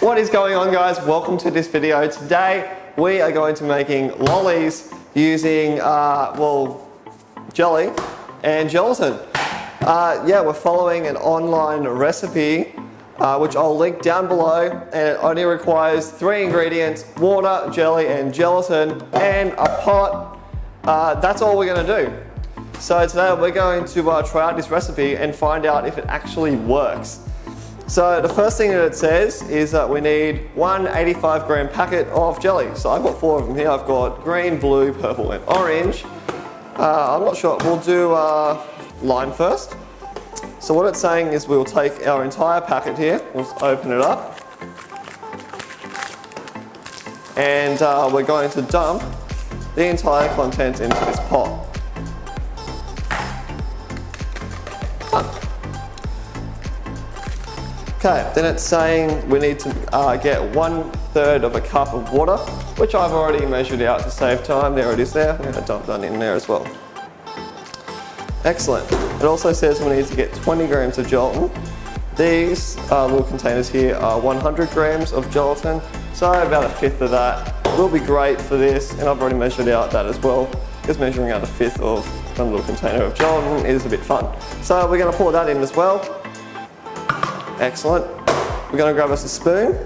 What is going on, guys? Welcome to this video. Today we are going to be making lollies using jelly and gelatin. We're following an online recipe which I'll link down below, and it only requires 3 ingredients: water, jelly and gelatin, and a pot. That's all we're going to do. So today we're going to try out this recipe and find out if it actually works. So the first thing that it says is that we need one 85-gram packet of jelly. So I've got 4 of them here. I've got green, blue, purple and orange. I'm not sure. We'll do lime first. So what it's saying is we'll take our entire packet here. We'll open it up. And we're going to dump the entire contents into this pot. Okay, then it's saying we need to get 1/3 of a cup of water, which I've already measured out to save time. There it is there. I'm going to dump that in there as well. Excellent. It also says we need to get 20 grams of gelatin. These little containers here are 100 grams of gelatin, so about 1/5 of that will be great for this, and I've already measured out that as well, because measuring out 1/5 of one little container of gelatin is a bit fun. So we're going to pour that in as well. Excellent. We're going to grab us a spoon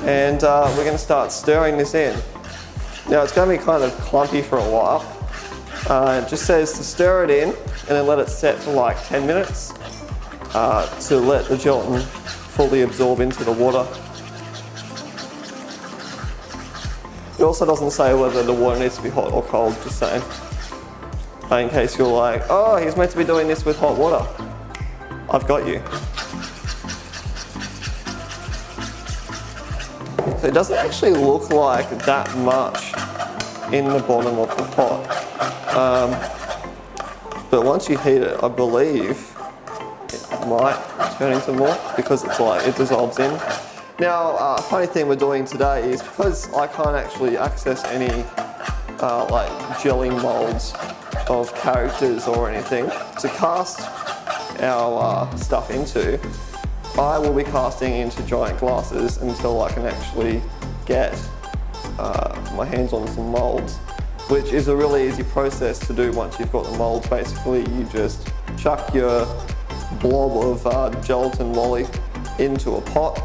and we're going to start stirring this in. Now it's going to be kind of clumpy for a while. It just says to stir it in and then let it set for like 10 minutes to let the gelatin fully absorb into the water. It also doesn't say whether the water needs to be hot or cold, just saying. In case you're like, oh, he's meant to be doing this with hot water. I've got you. So it doesn't actually look like that much in the bottom of the pot. But once you heat it, I believe it might turn into more, because it's like it dissolves in. Now, a funny thing we're doing today is, because I can't actually access any like jelly molds of characters or anything to cast our stuff into, I will be casting into giant glasses until I can actually get my hands on some molds, which is a really easy process to do once you've got the molds. Basically, you just chuck your blob of gelatin lolly into a pot,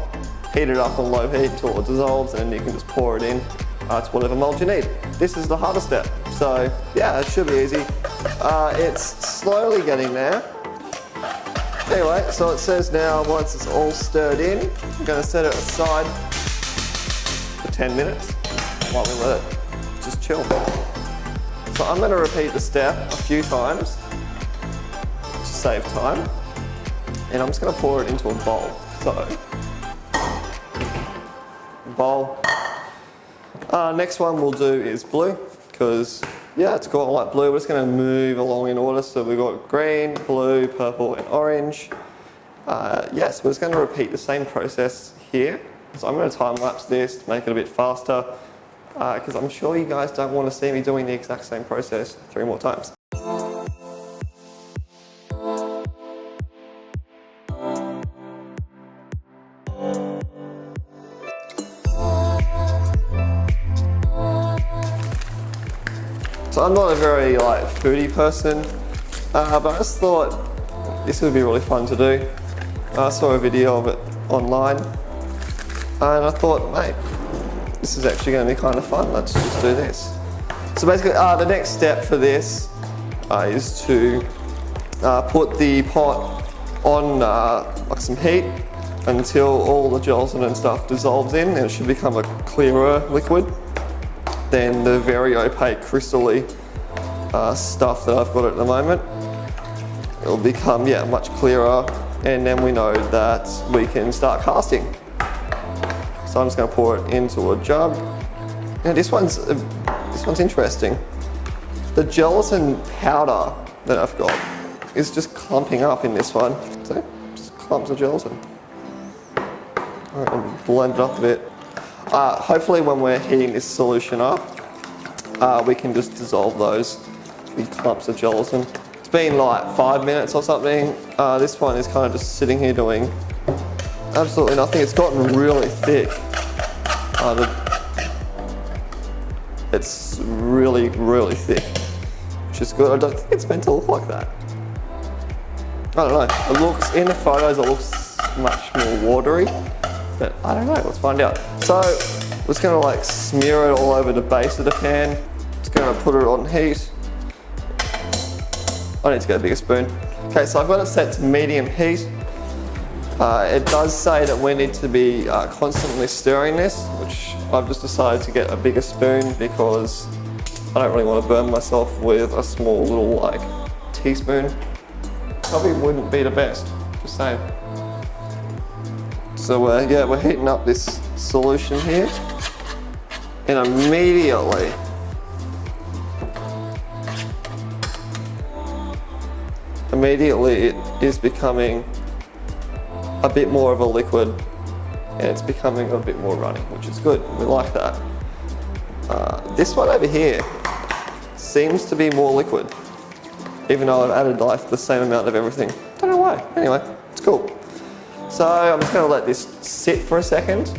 heat it up on low heat until it dissolves, and then you can just pour it in to whatever mold you need. This is the harder step, so yeah, it should be easy. It's slowly getting there. Anyway, so it says now once it's all stirred in, I'm going to set it aside for 10 minutes while we let it just chill. So I'm going to repeat the step a few times to save time, and I'm just going to pour it into a bowl. So, bowl. Next one we'll do is blue, because yeah, it's got like blue. We're just going to move along in order. So we've got green, blue, purple and orange. Yes, we're just going to repeat the same process here. So I'm going to time lapse this to make it a bit faster, because I'm sure you guys don't want to see me doing the exact same process 3 more times. So I'm not a very like foodie person, but I just thought this would be really fun to do. I saw a video of it online and I thought, mate, this is actually going to be kind of fun. Let's just do this. So basically the next step for this is to put the pot on like some heat until all the gelatin and stuff dissolves in, and it should become a clearer liquid than the very opaque crystally stuff that I've got at the moment. It'll become much clearer, and then we know that we can start casting. So I'm just going to pour it into a jug. Now this one's interesting. The gelatin powder that I've got is just clumping up in this one. See? Just clumps of gelatin. I'm going to blend it up a bit. Hopefully when we're heating this solution up, we can just dissolve those big clumps of gelatin. It's been like 5 minutes or something. This one is kind of just sitting here doing Absolutely nothing. It's gotten really thick. It's really, really thick, which is good. I don't think it's meant to look like that. I don't know. It looks, in the photos, it looks much more watery, but I don't know. Let's find out. So, I'm just gonna like smear it all over the base of the pan. Just gonna put it on heat. I need to get a bigger spoon. Okay, so I've got it set to medium heat. It does say that we need to be constantly stirring this, which I've just decided to get a bigger spoon because I don't really want to burn myself with a small little like teaspoon. Probably wouldn't be the best, just saying. So yeah, we're heating up this solution here, and immediately it is becoming a bit more of a liquid, and it's becoming a bit more runny, which is good. We like that. This one over here seems to be more liquid, even though I've added like the same amount of everything. Don't know why. Anyway, it's cool. So I'm just going to let this sit for a second.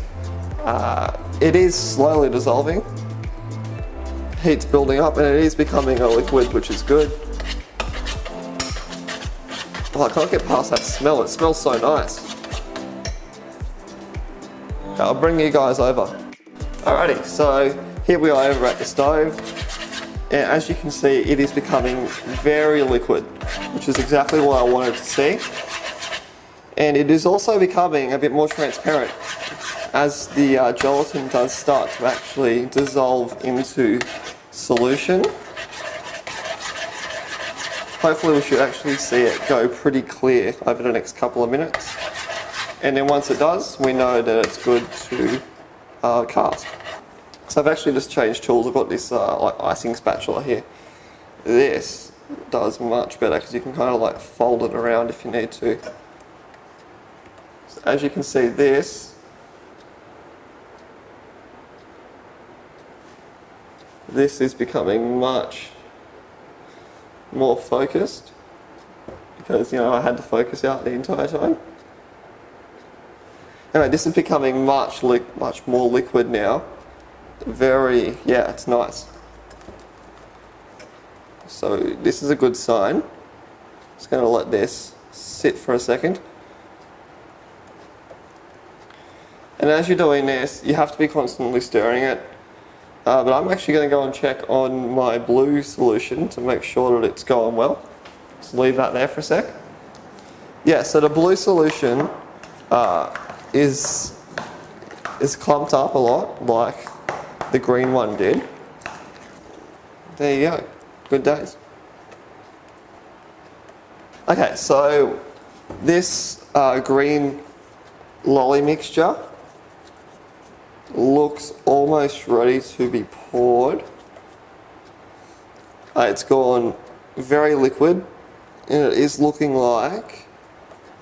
It is slowly dissolving. Heat's building up, and it is becoming a liquid, which is good. Oh, I can't get past that smell. It smells so nice. I'll bring you guys over. Alrighty, so here we are over at the stove. And as you can see, it is becoming very liquid, which is exactly what I wanted to see. And it is also becoming a bit more transparent as the gelatin does start to actually dissolve into solution. Hopefully we should actually see it go pretty clear over the next couple of minutes. And then once it does, we know that it's good to cast. So I've actually just changed tools. I've got this like icing spatula here. This does much better because you can kind of like fold it around if you need to. So as you can see, this is becoming much more focused because, you know, I had to focus out the entire time. Anyway, this is becoming much more liquid now. Yeah, it's nice. So this is a good sign. Just going to let this sit for a second. And as you're doing this, you have to be constantly stirring it. But I'm actually going to go and check on my blue solution to make sure that it's going well. Just leave that there for a sec. Yeah, so the blue solution is clumped up a lot, like the green one did. There you go. Good days. Okay, so this green lolly mixture looks almost ready to be poured. It's gone very liquid, and it is looking like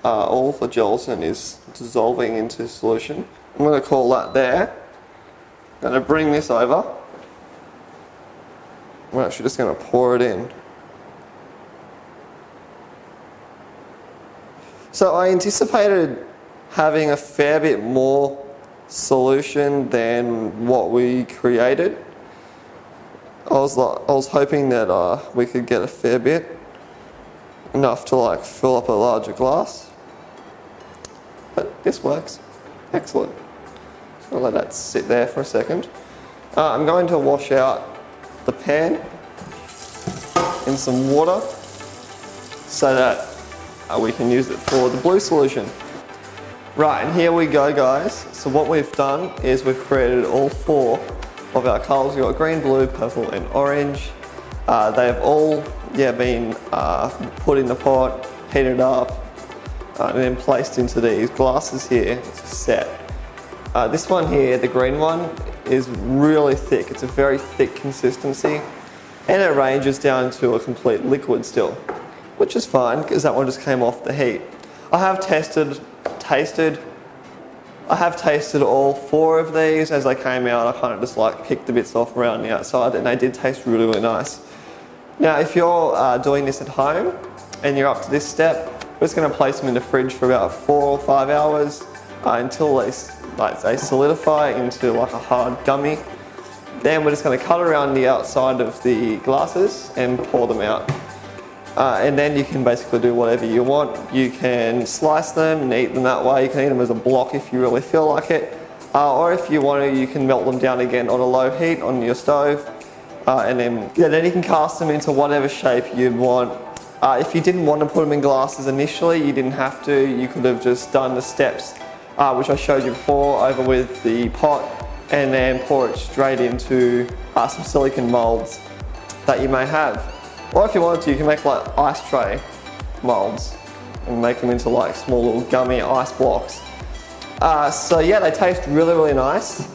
all the gelatin is dissolving into solution. I'm going to call that there. I'm going to bring this over. I'm actually just going to pour it in. So I anticipated having a fair bit more solution than what we created. I was hoping that we could get a fair bit, enough to like fill up a larger glass. But this works. Excellent. I'll let that sit there for a second. I'm going to wash out the pan in some water so that we can use it for the blue solution. Right, and here we go, guys. So what we've done is we've created all four of our colours. We've got green, blue, purple and orange. They've all been put in the pot, heated up, and then placed into these glasses here to set. This one here, the green one, is really thick. It's a very thick consistency, and it ranges down to a complete liquid still, which is fine because that one just came off the heat. I have tasted all four of these as they came out. I kind of just like picked the bits off around the outside, and they did taste really, really nice. Now, if you're doing this at home and you're up to this step, we're just going to place them in the fridge for about 4 or 5 hours. until they solidify into like a hard gummy. Then we're just going to cut around the outside of the glasses and pour them out. And then you can basically do whatever you want. You can slice them and eat them that way. You can eat them as a block if you really feel like it. Or if you want to, you can melt them down again on a low heat on your stove. And then you can cast them into whatever shape you want. If you didn't want to put them in glasses initially, you didn't have to. You could have just done the steps, which I showed you before, over with the pot, and then pour it straight into some silicone molds that you may have. Or if you wanted to, you can make like ice tray molds and make them into like small little gummy ice blocks. So yeah, they taste really, really nice.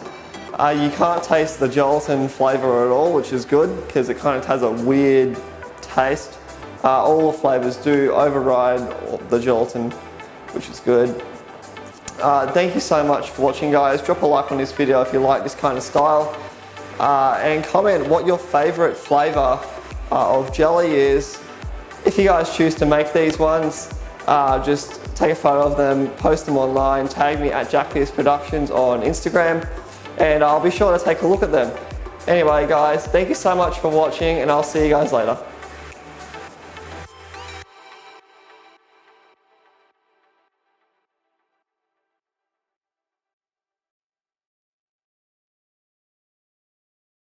You can't taste the gelatin flavour at all, which is good because it kind of has a weird taste. All the flavours do override the gelatin, which is good. Thank you so much for watching, guys. Drop a like on this video if you like this kind of style. And comment what your favourite flavour of jelly is. If you guys choose to make these ones, just take a photo of them, post them online, tag me at Jack Pearce Productions on Instagram, and I'll be sure to take a look at them. Anyway guys, thank you so much for watching, and I'll see you guys later.